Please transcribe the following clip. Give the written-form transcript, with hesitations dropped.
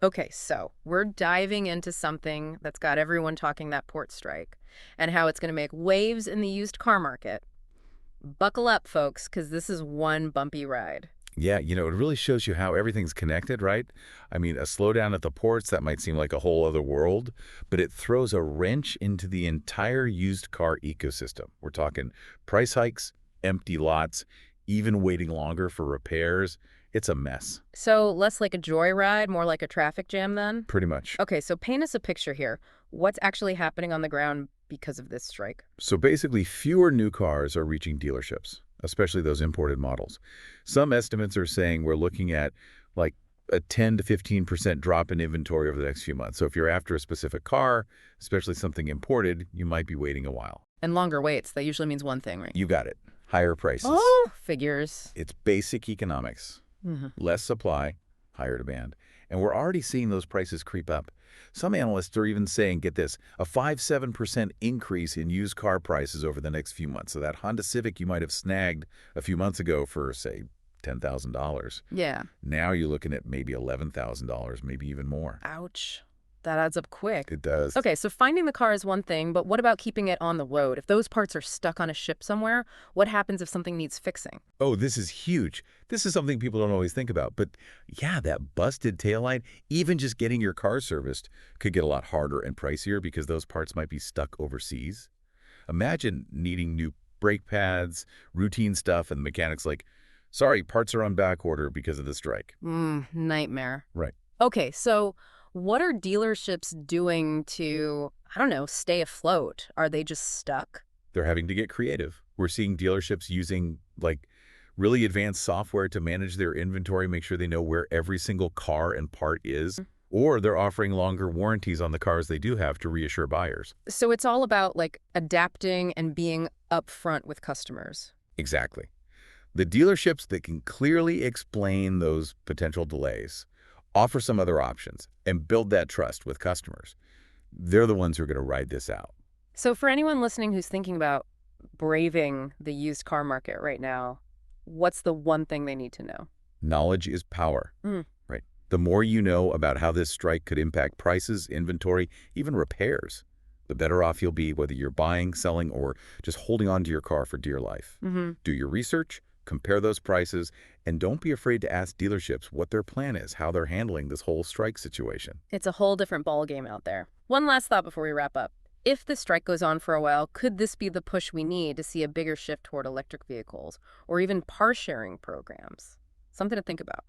Okay, so we're diving into something that's got everyone talking that port strike and how it's going to make waves in the used car market. Buckle up, folks, because this is one bumpy ride. Yeah, it really shows you how everything's connected, right? I mean, a slowdown at the ports, that might seem like a whole other world, but it throws a wrench into the entire used car ecosystem. We're talking price hikes, empty lots, even waiting longer for repairs. It's a mess, So less like a joyride, more like a traffic jam then? pretty much. Okay, so paint us a picture here. What's actually happening on the ground because of this strike? So basically, fewer new cars are reaching dealerships, especially those imported models. Some estimates are saying we're looking at like a 10 to 15% drop in inventory over the next few months. So if you're after a specific car, especially something imported, you might be waiting a while. And longer waits, that usually means one thing, right? You got it. Higher prices. Oh, figures. It's basic economics. Mhm. Less supply, higher demand. And we're already seeing those prices creep up. Some analysts are even saying, get this, a 5–7% increase in used car prices over the next few months. So that Honda Civic you might have snagged a few months ago for, say, $10,000. Yeah. Now you're looking at maybe $11,000, maybe even more. Ouch. That adds up quick. It does. Okay, so finding the car is one thing, but what about keeping it on the road? If those parts are stuck on a ship somewhere, what happens if something needs fixing? Oh, this is huge. This is something people don't always think about. But yeah, that busted taillight, even just getting your car serviced could get a lot harder and pricier because those parts might be stuck overseas. Imagine needing new brake pads, routine stuff, and the mechanic's like, sorry, parts are on back order because of the strike. Nightmare. Right. Okay, so what are dealerships doing to, I don't know, stay afloat? Are they just stuck? They're having to get creative. We're seeing dealerships using like really advanced software to manage their inventory, make sure they know where every single car and part is, or they're offering longer warranties on the cars they do have to reassure buyers. So it's all about like adapting and being upfront with customers. Exactly. The dealerships that can clearly explain those potential delays, offer some other options, and build that trust with customers, they're the ones who are going to ride this out. So for anyone listening who's thinking about braving the used car market right now, what's the one thing they need to know? Knowledge is power, Mm. right? The more you know about how this strike could impact prices, inventory, even repairs, the better off you'll be whether you're buying, selling, or just holding on to your car for dear life. Mm-hmm. Do your research, compare those prices, and don't be afraid to ask dealerships what their plan is, how they're handling this whole strike situation. It's a whole different ballgame out there. One last thought before we wrap up. If the strike goes on for a while, could this be the push we need to see a bigger shift toward electric vehicles or even car sharing programs? Something to think about.